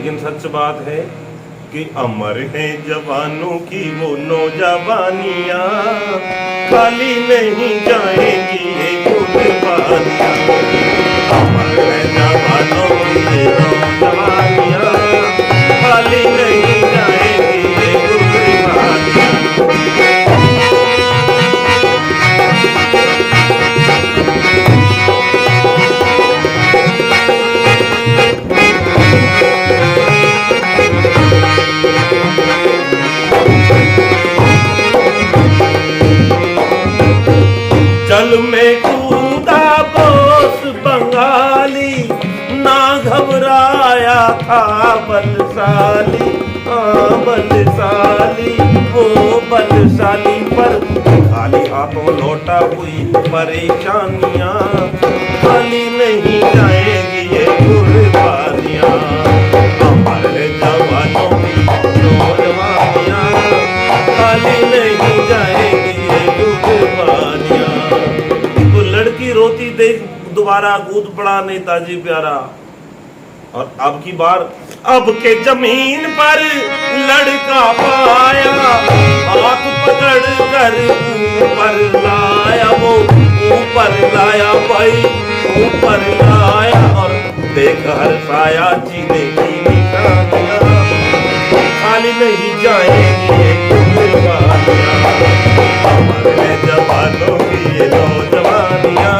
लेकिन सच बात है कि अमर है जवानों की वो नौजवानियां, खाली नहीं जाएंगी ये कुर्बानियां। अमर है जवानों की ये नौजवानियां, खाली नहीं जाएंगी ये कुर्बानियां। जल में कूदा बोस बंगाली, ना घबराया था बलशाली। हाँ बलशाली, वो बलशाली पर खाली हाथों लौटा हुई परेशानियां, खाली नहीं जाएगी ये कुर्बानियां। हमारे जवानों की नौजवानियां, खाली नहीं जाएगी ये कुर्बानियां। तो लड़की रोती देख दोबारा कूद पड़ा नेताजी प्यारा। और अब की बार अब के जमीन पर लड़का पाया, हाथ पकड़ कर ऊपर लाया, वो ऊपर लाया भाई ऊपर लाया। और देख हर्षाया जीने की निशानियां, खाली नहीं जाएंगी ये कुर्बानियां। हमारे जवानों की ये नौजवानियां,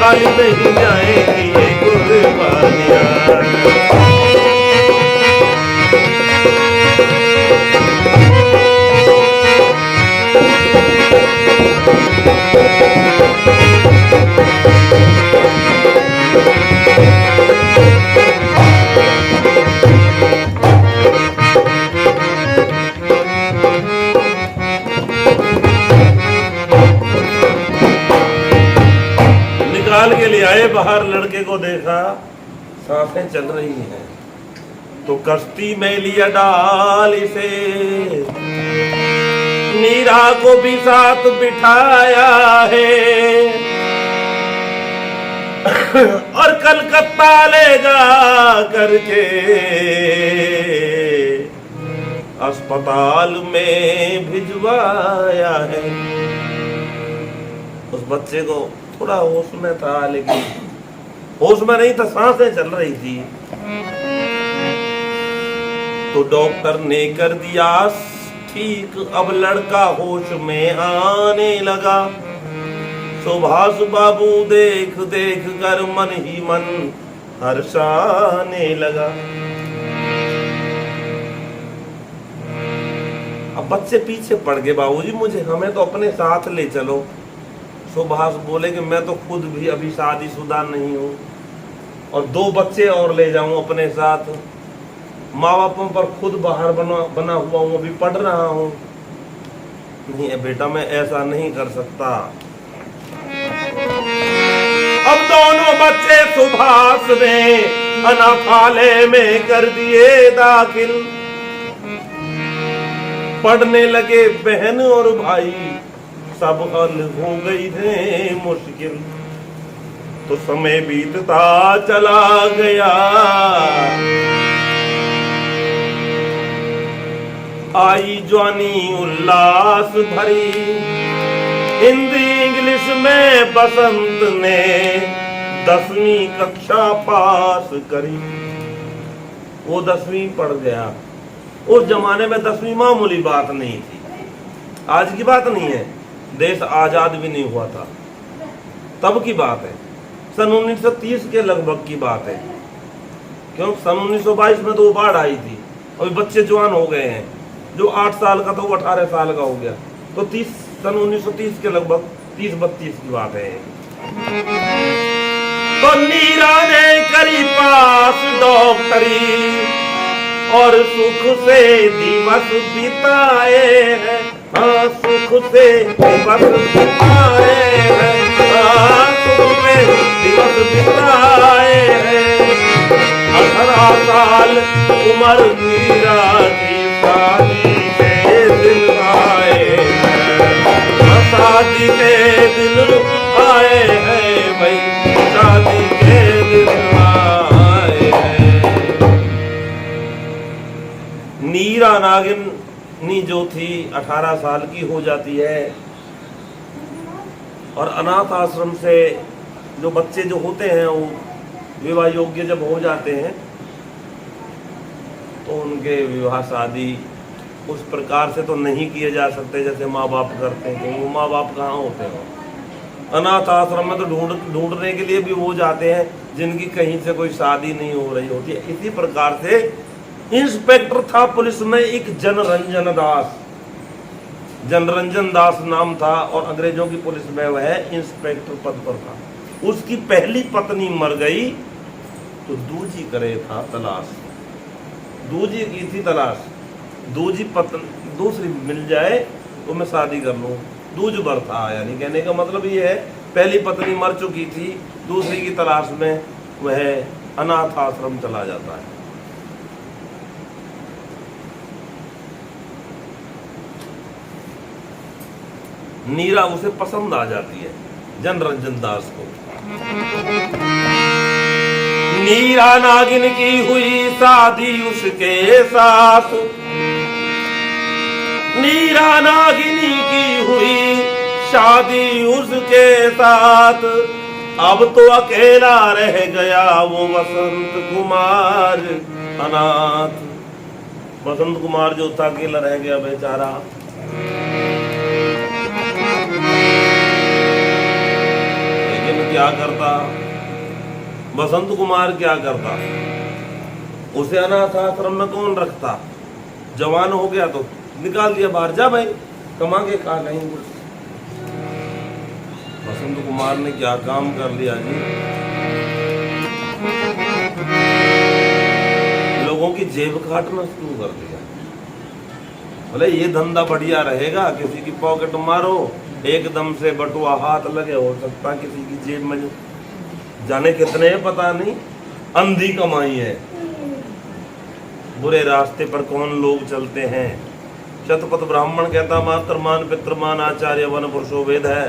खाली नहीं जाएंगी ये कुर्बानियां। निकाल के ले आए बाहर, लड़के को देखा सांसें चल रही हैं, तो कश्ती में लिया डाल इसे, नीरा को भी साथ बिठाया है। और कलकत्ता ले जा करके अस्पताल में भिजवाया है। उस बच्चे को थोड़ा होश में था, लेकिन होश में नहीं था, सांसें चल रही थी। तो डॉक्टर ने कर दिया ठीक, अब लड़का होश में आने लगा। सुभाष बाबू देख देख कर मन ही मन हर्षाने लगा। अब बच्चे पीछे पड़ गए, बाबूजी मुझे हमें तो अपने साथ ले चलो। सुभाष बोले कि मैं तो खुद भी अभी शादीशुदा नहीं हूँ और 2 बच्चे और ले जाऊं अपने साथ। माँ बापों पर खुद बाहर बना हुआ हूँ, अभी पढ़ रहा हूँ। नहीं बेटा मैं ऐसा नहीं कर सकता। अब दोनों बच्चे सुभाष ने अनाथालय में कर दिए दाखिल। पढ़ने लगे बहन और भाई, सब हल हो गई थे मुश्किल। तो समय बीतता चला गया, आई जवानी उल्लास भरी। हिंदी इंग्लिश में बसंत ने 10वीं कक्षा पास करी। वो 10वीं पढ़ गया। उस जमाने में 10वीं मामूली बात नहीं थी, आज की बात नहीं है। देश आजाद भी नहीं हुआ था, तब की बात है, सन 1930 के लगभग की बात है। क्यों सन 1922 में तो वो बाढ़ आई थी, अभी बच्चे जवान हो गए हैं। जो 8 साल का था वो 18 साल का हो गया। तो सन 1930 के लगभग 30-32 की बात है। तो नीरा ने करी पास डॉक्टरी और सुख से दिवस बिताए हैं। हाँ सुख से दिवस बिताए हैं, हाँ सुख से दिवस बिताए हैं। 18 साल उम्र नीरा की शादी के दिन आए हैं, शादी के दिन आए हैं भाई, शादी के दिन आए हैं। नीरा नागिनी जो थी 18 साल की हो जाती है और अनाथ आश्रम से जो बच्चे जो होते हैं वो विवाह योग्य जब हो जाते हैं तो उनके विवाह शादी उस प्रकार से तो नहीं किए जा सकते जैसे माँ बाप करते हैं, क्योंकि वो माँ बाप कहाँ होते हैं। अनाथ आश्रम में तो ढूंढने के लिए भी वो जाते हैं जिनकी कहीं से कोई शादी नहीं हो रही होती है। इसी प्रकार से इंस्पेक्टर था पुलिस में एक जनरंजन दास नाम था और अंग्रेजों की पुलिस में वह इंस्पेक्टर पद पर था। उसकी पहली पत्नी मर गई तो दूजी करे था तलाश, दूजी की थी तलाश, दूजी पत्नी दूसरी मिल जाए तो मैं शादी कर लूँ। दूज बर था, यानी कहने का मतलब ये है पहली पत्नी मर चुकी थी, दूसरी की तलाश में वह अनाथ आश्रम चला जाता है। नीरा उसे पसंद आ जाती है जनरंजन दास को। नीरा नागिन की हुई शादी उसके साथ, नीरा नागिनी की हुई शादी उसके साथ। अब तो अकेला रह गया वो वसंत कुमार अनाथ। वसंत कुमार जो था अकेला रह गया बेचारा। लेकिन क्या करता वसंत कुमार, क्या करता? उसे अनाथ आश्रम में कौन रखता? जवान हो गया तो निकाल दिया बाहर, जा भाई कमा के खा कहीं कुछ। वसंत कुमार ने क्या काम कर लिया जी, लोगों की जेब काटना शुरू कर दिया। बोले ये धंधा बढ़िया रहेगा, किसी की पॉकेट मारो एकदम से बटुआ हाथ लगे, हो सकता किसी की जेब में जाने कितने पता नहीं। अंधी कमाई है, बुरे रास्ते पर कौन लोग चलते हैं। शतपथ ब्राह्मण कहता मातृमान पितृमान आचार्य वन पुरुषो वेद है।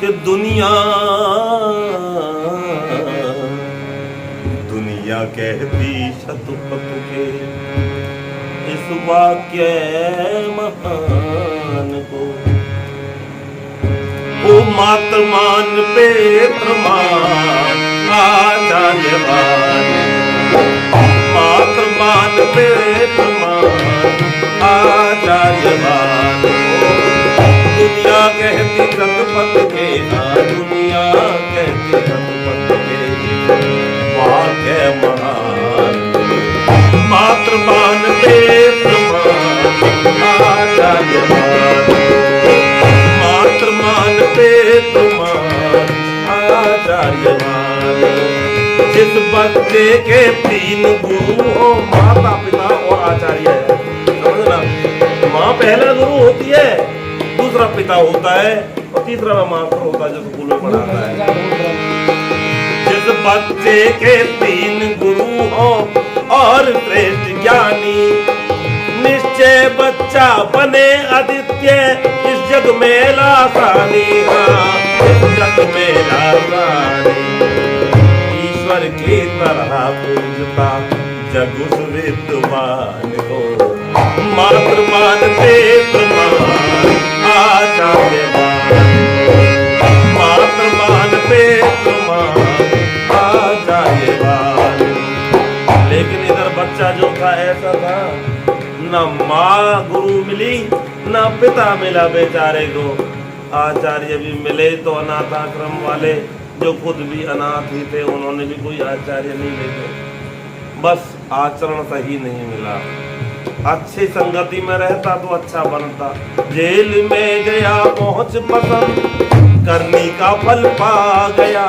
कि दुनिया कहती शतपथ के इस वाक्य महान को, ओ मातृमान पितृमान आचार्यवान, मातृमान पितृमान आचार्यवान। दुनिया कहती शतपथ के, दुनिया कहती शतपथ के वाक्य महान। मातृमान पितृमान आचार्यवान, मातृमान पितृमान आचार्यवान। जिस बच्चे के 3 गुरु हो, माता पिता और आचार्य है, समझना। माँ पहला गुरु होती है, दूसरा पिता होता है और तीसरा मास्टर होता है जो स्कूल में पढ़ाता है। जिस बच्चे के 3 गुरु हो और श्रेष्ठ ज्ञानी, निश्चय बच्चा बने आदित्य इस जग में लासानी। इस जग में लासानी ईश्वर की तरह पूजता जग उस विद्वान को। मातृमान पितृमान आचार्यवान, मातृमान पितृमान आचार्यवान। लेकिन इधर बच्चा जो था ऐसा था, न माँ गुरु मिली न पिता मिला बेचारे को। आचार्य भी मिले तो अनाथ आश्रम वाले जो खुद भी अनाथ ही थे, उन्होंने भी कोई आचार्य नहीं देखे। बस आचरण सही नहीं मिला। अच्छी संगति में रहता तो अच्छा बनता। जेल में गया पहुंच पसंद करनी का फल पा गया।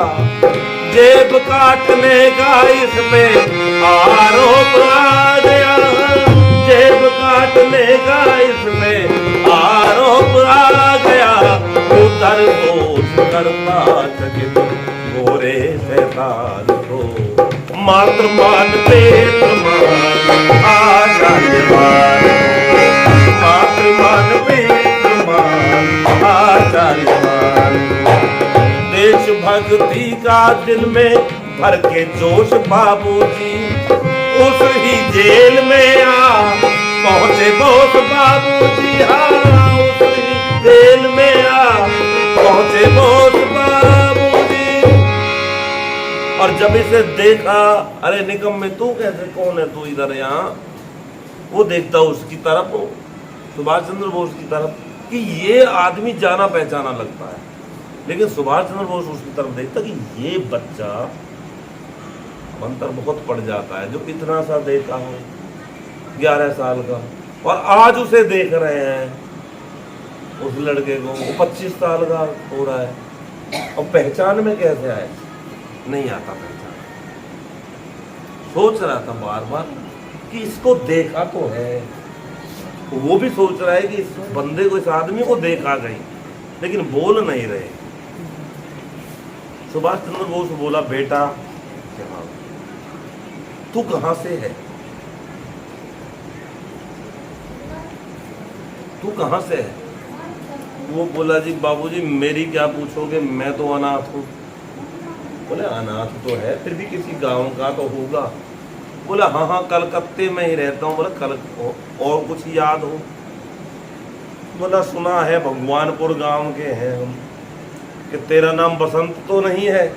जेब काटने का इसमें आरोप आ गया। जेब काटने का इसमें आरोप आ गया। उतर दोष करता चकित गोरे शैतान को। मातृमान पेट मान आचार्यवान, मातृमान पेट मान आचार्यवान। देश भक्ति का दिल में भर के जोश बाबूजी, उस ही जेल में आ पहुंचे बोस बाबूजी, हाँ उस ही जेल में आ पहुंचे बोस बाबूजी। और जब इसे देखा, अरे निकम में तू कैसे, कौन है तू इधर यहाँ, वो देखता उसकी तरफ, सुभाष चंद्र बोस की तरफ, कि ये आदमी जाना पहचाना लगता है। लेकिन सुभाष चंद्र बोस उसकी तरफ देखता कि ये बच्चा अंतर बहुत पड़ जाता है, जो इतना सा देखा हो 11 साल का, और आज उसे देख रहे हैं उस लड़के को, वो 25 साल का हो रहा है, और पहचान में कैसे आए, नहीं आता पहचान। सोच रहा था बार बार कि इसको देखा तो है, वो भी सोच रहा है कि इस बंदे को, इस आदमी को देखा गई, लेकिन बोल नहीं रहे। सुभाष चंद्र बोस बोला, बेटा तू कहां से है, तू कहां से है? वो बोला, जी बाबूजी मेरी क्या पूछोगे, मैं तो अनाथ हूं। बोले अनाथ तो है, फिर भी किसी गांव का तो होगा। बोला हाँ हाँ कलकत्ते में ही रहता हूँ। बोला कल और कुछ याद हो? बोला सुना है भगवानपुर गांव के हैं हम, कि तेरा नाम बसंत तो नहीं है?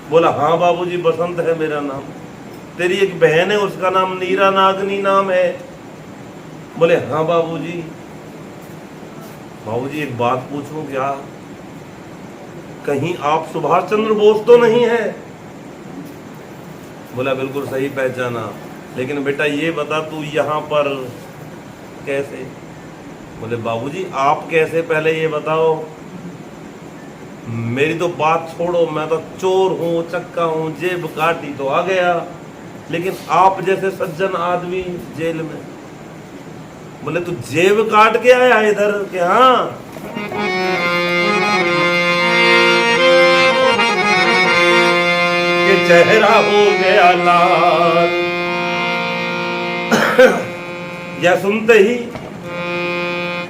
बोला हाँ बाबूजी बसंत है मेरा नाम। तेरी एक बहन है उसका नाम नीरा नागनी नाम है? बोले हाँ बाबूजी। बाबूजी एक बात पूछूं क्या, कहीं आप सुभाष चंद्र बोस तो नहीं है? बोला बिल्कुल सही पहचाना, लेकिन बेटा ये बता तू यहाँ पर कैसे? बोले बाबूजी आप कैसे पहले ये बताओ, मेरी तो बात छोड़ो, मैं तो चोर हूँ, चक्का हूँ, जेब काटी तो आ गया, लेकिन आप जैसे सज्जन आदमी जेल में। बोले तू जेब काट के आया इधर के? हाँ। कि चेहरा हो गया लाल, या सुनते ही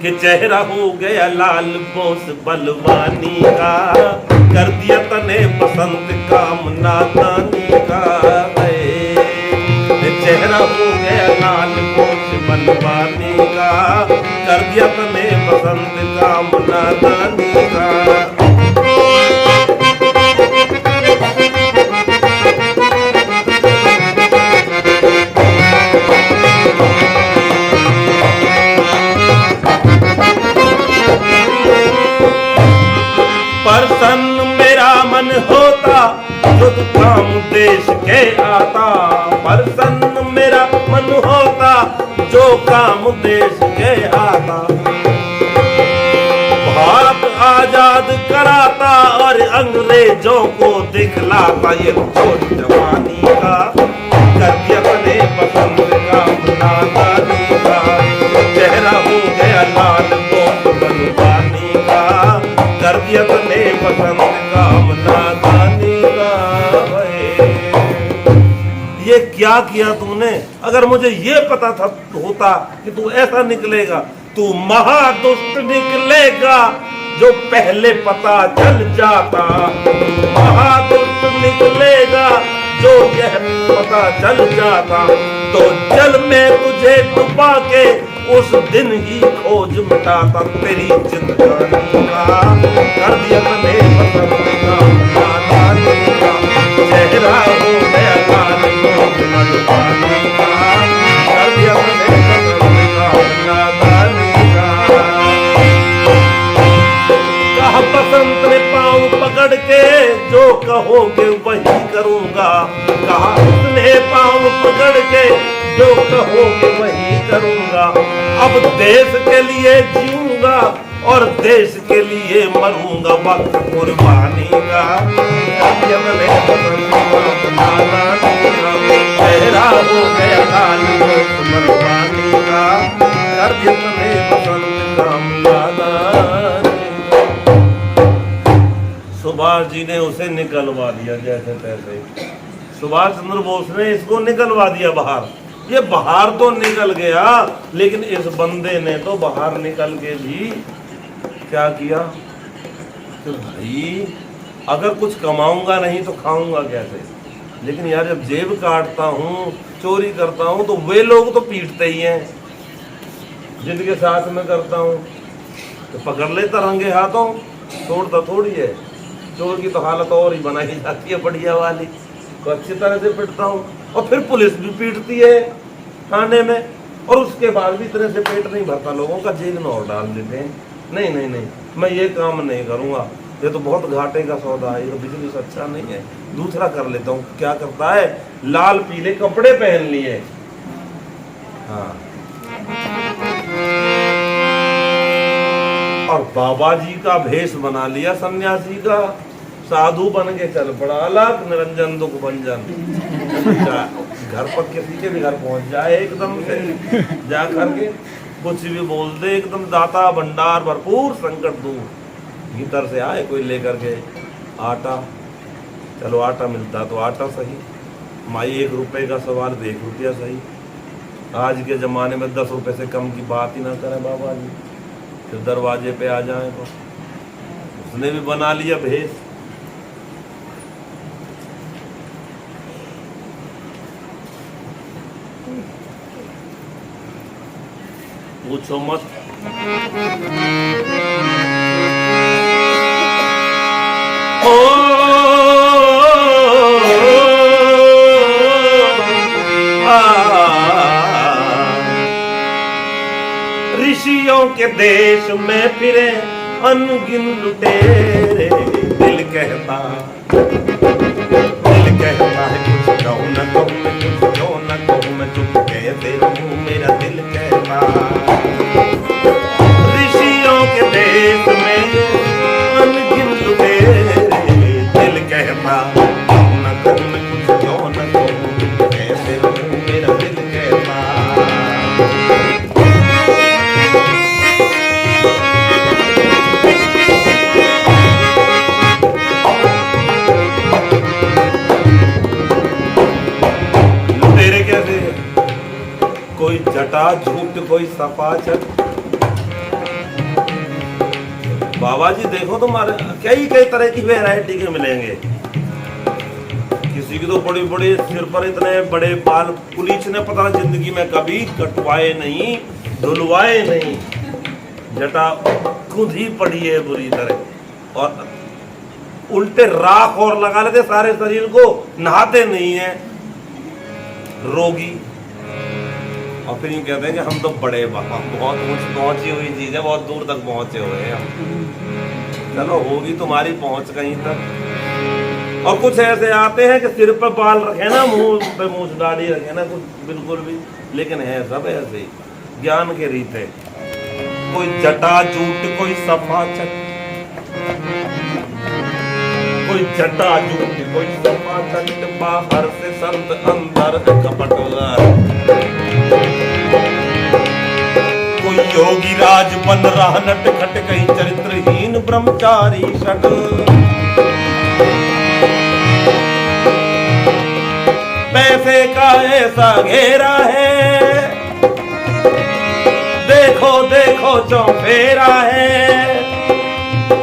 कि चेहरा हो गया लाल बोस बलवानी का, कर दिया तने बसंत काम नादानी का। चेहरा हो गया लाल बोस बलवानी का, कर दिया तने बसंत काम नादानी का। प्रसन्न मेरा मन होता जो काम देश के आता, प्रसन्न मेरा मन होता जो काम देश के आता। भारत आजाद कराता और अंग्रेजों को दिखलाता, ये छोटी जवानी का कर दिया तने बसंत का नादानी का। चेहरा हो गया लाल बोस बलवानी का, कर दिया तने बसंत का नादानी का। ये क्या किया तूने? अगर मुझे ये पता था होता कि तू ऐसा निकलेगा, तू महादुष्ट निकलेगा जो पहले पता चल जाता। महादुष्ट निकलेगा जो यह पता चल जाता, तो जल में तुझे डुबा के उस दिन ही खोज मिटाता। तेरी जिंदगानी का कर दिया तने बसंत का नादानी का। चेहरा हो गया लाल बोस बलवानी का, कर दिया तने बसंत का नादानी का। कहा बसंत ने पाँव पकड़ के जो कहोगे वही करूंगा। कहा उसने पाँव पकड़ के जो कहोगे वही करूंगा। अब देश के लिए जीऊंगा और देश के लिए मरूंगा, वक्त कुर्बानी का। चेहरा हो गया लाल बोस बलवानी का, कर दिया तने बसंत का नादानी का। सुभाष जी ने उसे निकलवा दिया जैसे तैसे। सुभाष चंद्र बोस ने इसको निकलवा दिया बाहर। ये बाहर तो निकल गया, लेकिन इस बंदे ने तो बाहर निकल के भी क्या किया कि भाई अगर कुछ कमाऊंगा नहीं तो खाऊंगा कैसे। लेकिन यार जब जेब काटता हूँ, चोरी करता हूँ, तो वे लोग तो पीटते ही हैं जिनके साथ में करता हूँ, तो पकड़ लेता रंगे हाथों, छोड़ता थोड़ी है। चोर की तो हालत और ही बनाई जाती है बढ़िया वाली, तो अच्छी तरह से पीटता हूँ। और फिर पुलिस भी पीटती है थाने में, और उसके बाद भी इतने से पेट नहीं भरता लोगों का, जेल में और डाल देते हैं। नहीं नहीं नहीं, मैं ये काम नहीं करूँगा, ये तो बहुत घाटे का सौदा है, ये तो बिजनेस अच्छा नहीं है, दूसरा कर लेता हूँ। क्या करता है, लाल पीले कपड़े पहन लिए, हाँ, और बाबा जी का भेष बना लिया सन्यासी का, साधु बन के चल पड़ा, अलग निरंजन दुख भंजन। घर पर किसी के भी घर पहुंच जाए एकदम से जा करके कुछ भी बोल दे, एकदम दाता भंडार भरपूर, संकट दूर। भीतर से आए कोई लेकर के आटा, चलो आटा मिलता तो आटा सही, माई 1 रुपए का सवाल तो 1 रुपया सही। आज के ज़माने में 10 रुपए से कम की बात ही ना करें बाबा जी, फिर दरवाजे पे आ जाए तो उसने भी बना लिया भेष। पूछो मत। ऋषियों के देश में फिरे अनगिन लुटेरे, दिल कहता है कुछ कहूँ न कहूँ मैं, कुछ कहूँ न कहूँ मैं, चुप कहते रहूँ मेरा दिल कहता। ऋषियों के देश में अनगिन लुटेरे, दिल कहता कहूँ न कहूँ मैं, कुछ कहूँ न कहूँ, कहते रहूँ मेरा दिल कहता। कोई जटा झूठ कोई सफाचट। बाबा जी देखो तुम्हारे कई तरह की वैरायटी के मिलेंगे। किसी की तो बड़ी बड़ी सिर पर इतने बड़े बाल, पुलिस ने पता जिंदगी में कभी कटवाए नहीं, धुलवाए नहीं, जटा खुद ही पड़ी है बुरी तरह, और उल्टे राख और लगा लेते सारे शरीर को, नहाते नहीं है, रोगी। और फिर यूँ कहते हैं कि हम तो बड़े बाबा, बहुत ऊंच पहुंची हुई चीज है, बहुत दूर तक पहुंचे हुए हैं। चलो होगी तुम्हारी पहुंच कहीं तक। और कुछ ऐसे आते हैं कि सिर पर बाल रखे ना, मुंह पे मूछ दाढ़ी रखे ना, कुछ बिल्कुल भी, लेकिन है सब ऐसे ही ज्ञान के रीते। कोई जटा जूट कोई सफा चट, कोई जटा जूट कोई सफा चट, बाहर से संत अंदर कपटवार। कोई योगी राज बन रहा नट खट, कहीं चरित्रहीन ब्रह्मचारी शट। पैसे का ऐसा घेरा है, देखो देखो चौफेरा है,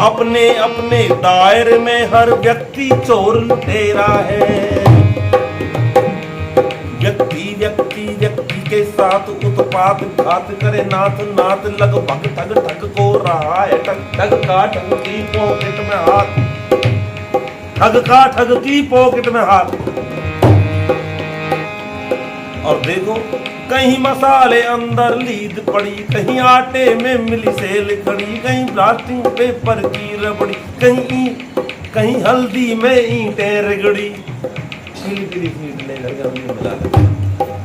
अपने अपने दायरे में हर व्यक्ति चोर लुटेरा है। व्यक्ति व्यक्ति व्यक्ति के साथ उत्पात घात करे, नाथ नाथ लगभग ठग ठग को रहा है, ठग ठग का ठग की पॉकेट में हाथ, ठग का ठग की पॉकेट में हाथ। और देखो कहीं मसाले अंदर लीद पड़ी, कहीं आटे में मिली सेल खड़ी, कहीं प्लास्टिक पेपर की रबड़ी, कहीं हल्दी में ईंटें रगड़ी।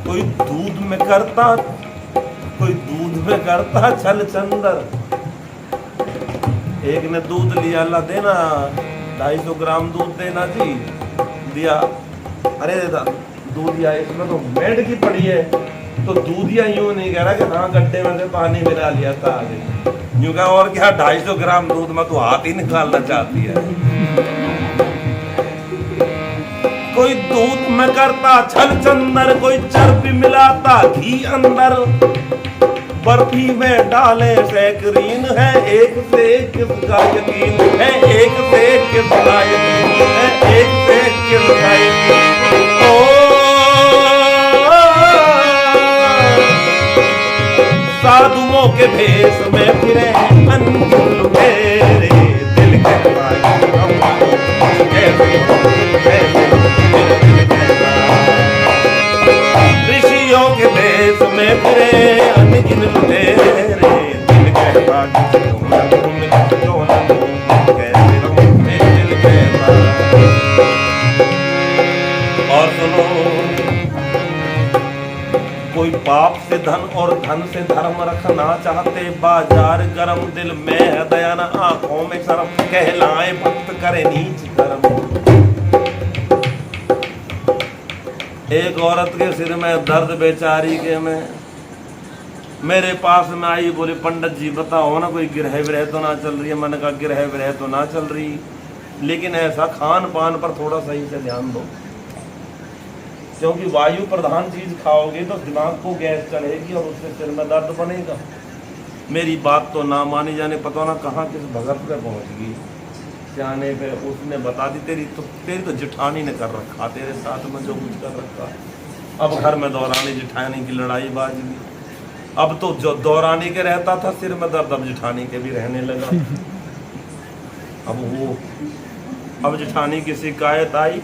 कोई दूध में करता छल चंदर। एक ने दूध लिया, ला देना 250 ग्राम दूध देना जी, दिया, अरे दूधिया इसमें तो मेड की पड़ी है, तो दूधिया यूं नहीं कह रहा कि हाँ गड्ढे में से पानी मिला लिया था आगे, यूं कहा और क्या 250 ग्राम दूध में तो हाथ ही निकालना चाहती है। कोई दूध में करता छल चंदर, कोई चर्बी मिलाता घी अंदर, बर्फी में डाले सैकरीन है, एक से एक किसका यकीन है, एक से एक किसका यकीन है, एक से एक किसका यकीन। ओ साधुओं के भेष में फिरे अनगिन लुटेरे, दिल कहता ऋषियों के भेष में फिरे अनगिन लुटेरे, दिल कहता क्यों न कैसे रहूं मैं, दिल कहता। और सुनो, कोई पाप से धन और धन से धर्म रखना चाहते, बाजार गरम, दिल में है दया न आंखों में शर्म, कहलाए भक्त करे नीच कर्म। एक औरत के सिर में दर्द बेचारी के में मेरे पास में आई, बोली पंडित जी बताओ ना कोई गिरह विरह तो ना चल रही है। मैंने कहा गिरह विरह तो ना चल रही, लेकिन ऐसा खान पान पर थोड़ा सही से ध्यान दो, क्योंकि वायु प्रधान चीज खाओगे तो दिमाग को गैस चढ़ेगी और उससे सिर में दर्द बनेगा। मेरी बात तो ना मानी जाने, पता ना कहाँ किस भगत पे पहुंच गई, जाने पे उसने बता दी तेरी तो जिठानी ने कर रखा, तेरे साथ में जो कुछ कर रखा। अब घर में दौरानी जिठानी की लड़ाई बाज गई। अब तो जो दौरानी के रहता था सिर में दर्द, अब जिठानी के भी रहने लगा। अब जिठानी की शिकायत आई,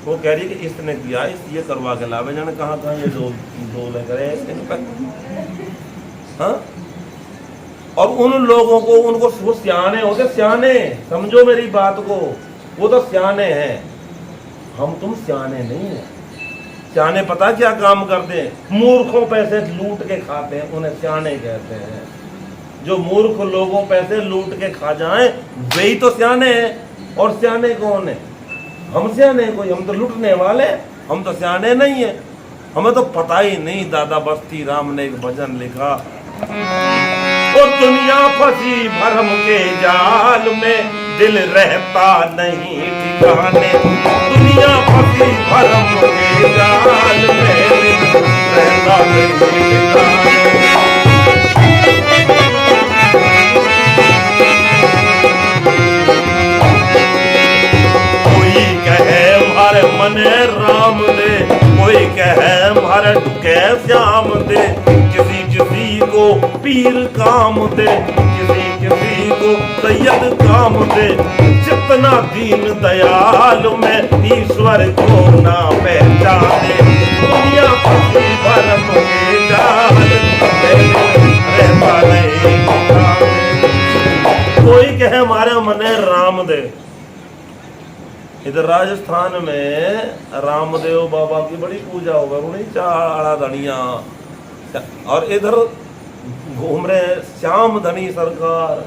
वो कह रही कि इसने किया, ये करवा के लावे, जाने कहाँ कहाँ ये दो लग रहे हैं। हाँ, और उन लोगों को, उनको वो सियाने होते, सियाने समझो मेरी बात को, वो तो सियाने हैं, हम तुम सियाने नहीं है। सियाने पता क्या काम करते हैं? मूर्खों पैसे लूट के खाते हैं, उन्हें सियाने कहते हैं। जो मूर्ख लोगों पैसे लूट के खा जाएं वही तो सियाने हैं। और सियाने कौन है? हम सियाने कोई, हम तो लुटने वाले, हम तो सियाने नहीं है। हमें तो पता ही नहीं। दादा बस्ती राम ने एक भजन लिखा, ओ दुनिया फंसी भरम के जाल में, दिल रहता नहीं ठिकाने। दुनिया फंसी भरम के जाल में, दिल रहता नहीं ठिकाने। कोई कहे मारे मने राम दे, कोई कहे मारे टुके श्याम दे, किसी किसी को पीर काम दे, किसी किसी को सैयद काम दे। जितना दीन दयाल में ईश्वर को ना पहचाने। दुनिया फंसी भरम के जाल रहता नहीं। कोई कहे हमारे मने राम दे। इधर राजस्थान में रामदेव बाबा की बड़ी पूजा होगा, उन्हीं चाड़ा धनिया। और इधर घूम रहे श्याम धनी सरकार,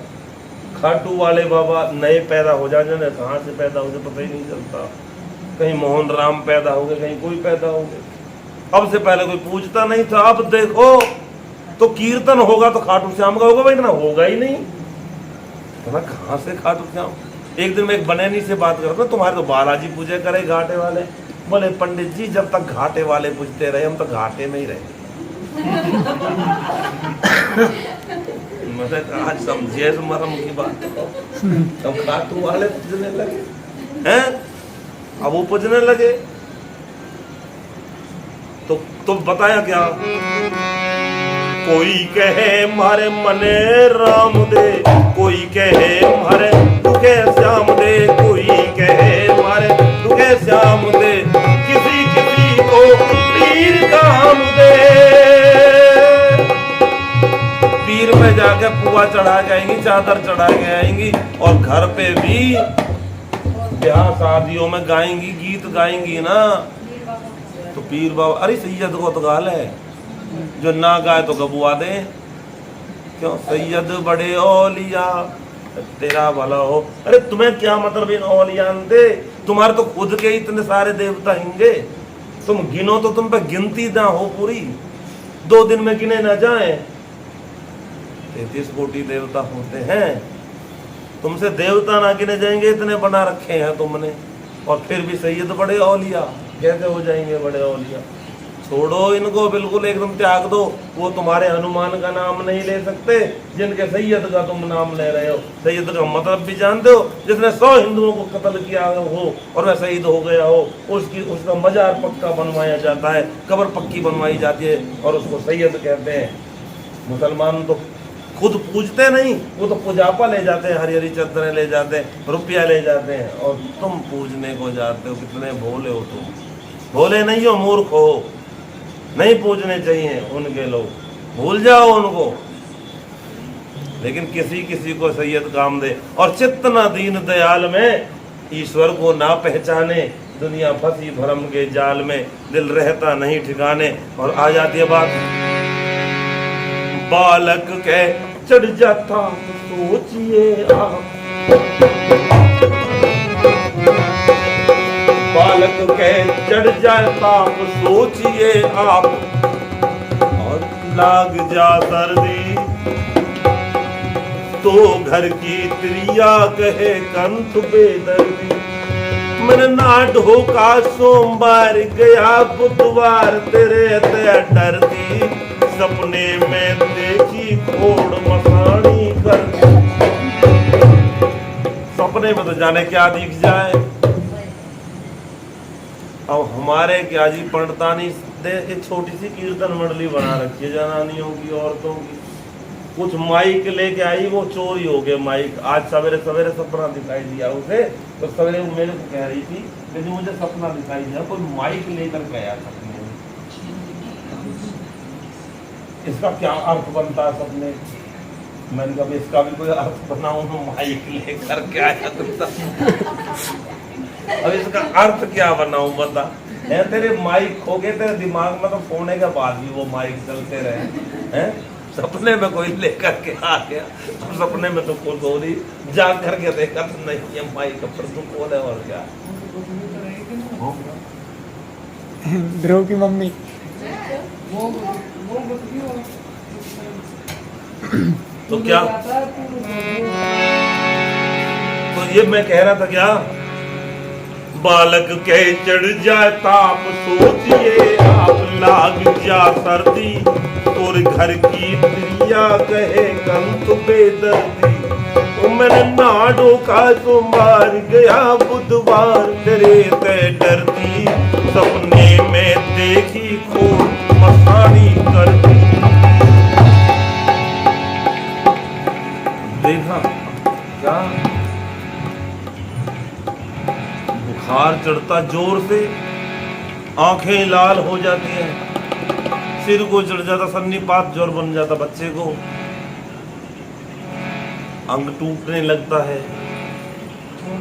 खाटू वाले बाबा नए पैदा हो जाए, जाने कहाँ से पैदा हो जाए पता ही नहीं चलता। कहीं मोहन राम पैदा हो गए, कहीं कोई पैदा हो गए। अब से पहले कोई पूछता नहीं था, अब देखो तो कीर्तन होगा तो खाटू श्याम का होगा, भाई इतना होगा ही नहीं। तो कहाँ से खाटू श्याम? एक दिन मैं एक बनैनी से बात करता, तुम्हारे तो बालाजी पूजा करे घाटे वाले। बोले पंडित जी जब तक घाटे वाले पूछते रहे हम तो घाटे में ही रहे। मैंने कहा समझे मरम की बात, तब खाटू वाले पूजने लगे हैं, अब वो पूजने लगे तो बताया क्या? कोई कहे मारे मने राम दे, कोई कहे मारे दुखे श्याम दे, कोई कहे मारे दुखे श्याम दे, किसी किसी को पीर काम दे। पीर में जाके पुआ चढ़ा के आएंगी, चादर चढ़ा के आएंगी, और घर पे भी ब्याह शादियों में गाएंगी, गीत गाएंगी ना। तो पीर बाबा, अरे सैयद को तो गाल है, जो ना गाए तो गबुआ दे। क्यों? सैयद बड़े औलिया तेरा भला हो। अरे तुम्हें क्या मतलब इन औलियान दे? तुम्हारे तो खुद के इतने सारे देवता होंगे, तुम गिनो तो तुम पे गिनती ना हो पूरी, 2 दिन में गिने ना जाए। 33 कोटि देवता होते हैं, तुमसे देवता ना गिने जाएंगे, इतने बना रखे हैं तुमने। और फिर भी सैयद बड़े औलिया, कैसे हो जाएंगे बड़े औलिया? छोड़ो इनको, बिल्कुल एकदम त्याग दो। वो तुम्हारे हनुमान का नाम नहीं ले सकते जिनके सैयद का तुम नाम ले रहे हो। सैयद का मतलब भी जानते हो? जिसने 100 हिंदुओं को कत्ल किया हो और वह शहीद हो गया हो, उसका मजार पक्का बनवाया जाता है, कब्र पक्की बनवाई जाती है और उसको सैयद कहते हैं। मुसलमान तो खुद पूजते नहीं, वो तो पुजापा ले जाते हैं, हरी हरी चद्दरें ले जाते हैं, रुपया ले जाते हैं, और तुम पूजने को जाते हो। कितने भोले हो तुम! भोले नहीं हो, मूर्ख हो। नहीं पूजने चाहिए उनके लोग, भूल जाओ उनको। लेकिन किसी किसी को सैयद काम दे, और चित्त न दीन दयाल में ईश्वर को ना पहचाने, दुनिया फंसी भरम के जाल में, दिल रहता नहीं ठिकाने। और आ जाती है बात, बालक के चढ़ जाता सोचिए आप, बालक के चढ़ जाता सोचिए आप, और लाग जा सर्दी तो घर की त्रिया कहे कंठ बेदर्दी। मन ना ढोका सोमवार गया बुधवार तेरे ते डरती, सपने में देखी खोड़ मसानी कर। सपने में तो जाने क्या दिख जाए। अब हमारे क्या जी पंडितानी एक छोटी सी कीर्तन मंडली बना रखी है जनानियों की, औरतों की। कुछ माइक लेके आई, वो चोरी हो गए माइक। आज सवेरे सवेरे सपना दिखाई दिया उसे, तो सवेरे वो मेरे को कह रही थी लेकिन मुझे सपना दिखाई दिया कोई माइक लेकर गया सपने में। इसका क्या अर्थ बनता है सपने? मैंने कहा इसका भी कोई अर्थ बनाऊं, माइक लेकर के आया अब इसका अर्थ क्या बनाऊं बता? है तेरे माइक खो गए तेरे दिमाग में, तो सोने के बाद भी वो माइक चलते रहे हैं। सपने में कोई लेकर के आ गया, तो सपने में तो खुद हो रही, जाग करके देखा तो नहीं है माइक पर तो कौन है और क्या। ध्रुव की मम्मी तो क्या, तो ये मैं कह रहा था क्या, बालक के चढ़ जाए ताप सोचिए आप, लाग जा सर्दी और घर की त्रिया कहे कंठ बेदर्दी। तो मैंने नाडो का सोमवार गया बुधवार तेरे ते डरती, सपने में देखी खोड़ मसानी करती। देखा क्या, बुखार चढ़ता जोर से, आंखें लाल हो जाती हैं, सिर को चढ़ जाता, सन्नीपात जोर बन जाता बच्चे को, अंग टूटने लगता है।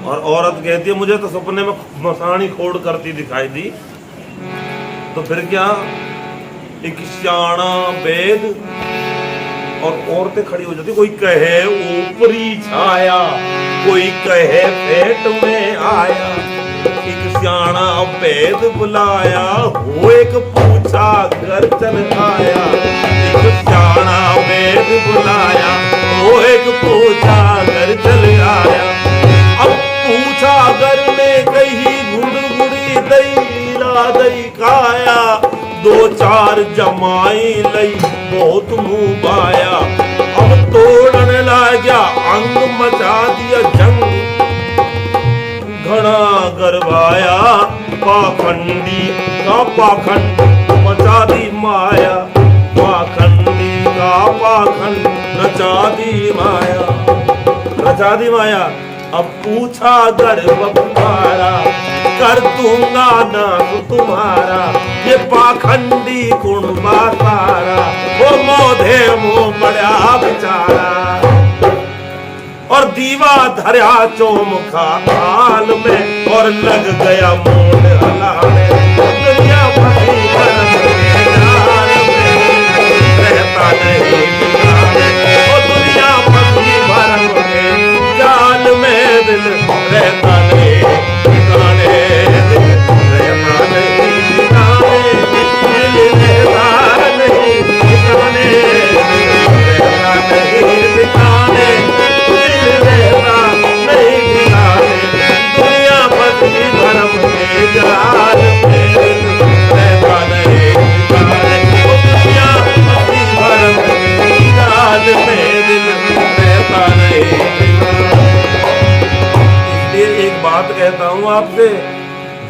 और औरत कहती है मुझे तो सपने में मसानी खोड़ करती दिखाई दी। तो फिर क्या, एक श्याणा वेद और औरतें खड़ी हो जाती, कोई कहे ऊपरी छाया, कोई कहे पेट में आया। एक श्याणा वेद बुलाया, वो एक पूछा घर चल आया। एक श्याणा वेद बुलाया, वो एक पूछा घर चल आया। अब पूछा घर में कही गुड़गुड़ी दई ला दई खाया, दो चार जमाई लई बहुत मुंह बाया। अब तोड़न लाग्या अंग मचा दिया जंग, घना गरबाया पाखंडी का पाखंड मचा दी माया। पाखंडी का पाखंड रचा दी माया, रचा दी माया। अब पूछा गर्भ पुकारा, कर दूंगा नाम तुम्हारा। ये पाखंडी कुणबा तारा, वो मोधे मुंह पड़ा बेचारा। और दीवा धरा चौमुखा हाल में, और लग गया मोड़ हलाने। दुनिया फंसी भरम के जाल में, रहता नहीं ठिकाने। ओ दुनिया फंसी भरम के जाल में, दिल रहता नहीं ठिकाने। दिल रहता नहीं ठिकाने, दिल रहता नहीं ठिकाने। दिल रहता नहीं ठिकाने, दिल रहता नहीं ठिकाने। दुनिया फंसी भरम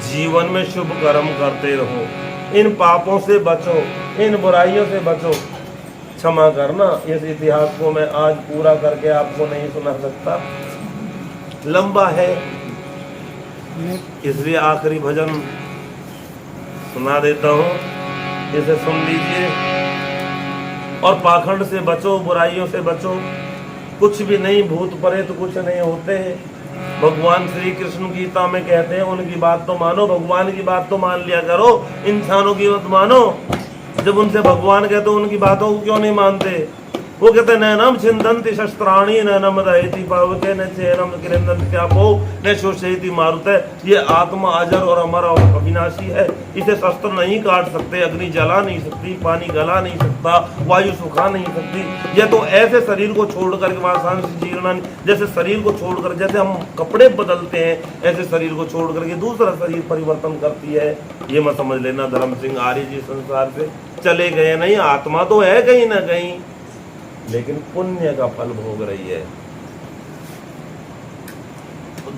जीवन में शुभ कर्म करते रहो, इन पापों से बचो, इन बुराइयों से बचो। क्षमा करना, इस इतिहास को मैं आज पूरा करके आपको नहीं सुना सकता, लंबा है, इसलिए आखिरी भजन सुना देता हूँ, इसे सुन लीजिए। और पाखंड से बचो, बुराइयों से बचो। कुछ भी नहीं, भूत प्रेत कुछ नहीं होते हैं। भगवान श्री कृष्ण गीता में कहते हैं उनकी बात तो मानो, भगवान की बात तो मान लिया करो, इंसानों की मत मानो। जब उनसे भगवान कहते उनकी बातों को क्यों नहीं मानते? वो कहते नैनम छिन्दन्ति शस्त्राणि नैनम दहति पावके न चैनम कृन्दन्ति त्यापो न शोषयति मारुते। ये आत्मा अजर और अमर और अविनाशी है, इसे शस्त्र नहीं काट सकते, अग्नि जला नहीं सकती, पानी गला नहीं सकता, वायु सुखा नहीं सकती। ये तो ऐसे शरीर को छोड़ करके वहां जीर्ण, जैसे शरीर को छोड़कर जैसे हम कपड़े बदलते हैं, ऐसे शरीर को छोड़ करके दूसरा शरीर परिवर्तन करती है। ये मत समझ लेना धर्म सिंह आर्य जी संसार से चले गए नहीं, आत्मा तो है कहीं ना कहीं, लेकिन पुण्य का फल भोग रही है।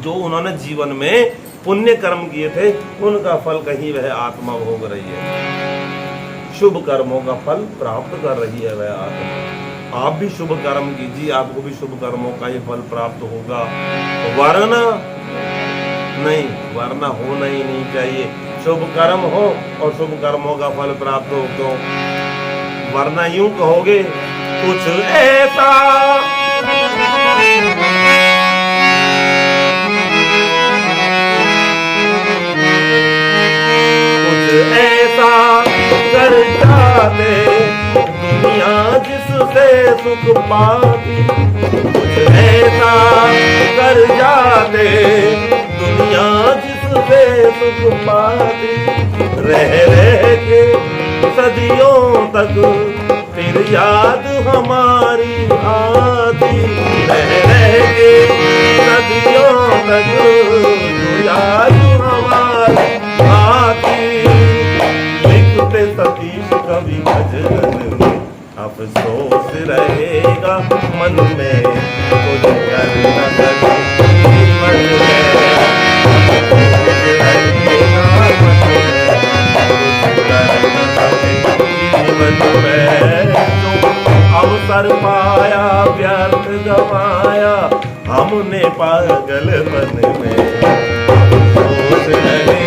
जो उन्होंने जीवन में पुण्य कर्म किए थे उनका फल कहीं वह आत्मा भोग रही है, शुभ कर्मों का फल प्राप्त कर रही है वह आत्मा। आप भी शुभ कर्म कीजिए, आपको भी शुभ कर्मों का ये फल प्राप्त होगा। वरना नहीं, वरना होना ही नहीं चाहिए। शुभ कर्म हो और शुभ कर्मों का फल प्राप्त हो, क्यों? वरना यूं कहोगे कुछ ऐसा कर जाते दुनिया जिससे सुख पाती, कुछ ऐसा कर जाते दुनिया जिससे सुख पाती। रह रह के सदियों तक फिर याद हमारी आती, रह रह के सदियों तक याद हमारी आती। लिखते सतीश कवि भजन में अफसोस रहेगा मन में, कुछ कर न सके मन में, अफसोस रहेगा मन में, कुछ कर न सके जीवन में। अवसर पाया व्यर्थ गवाया हमने पागल मन में, अफसोस रहेगा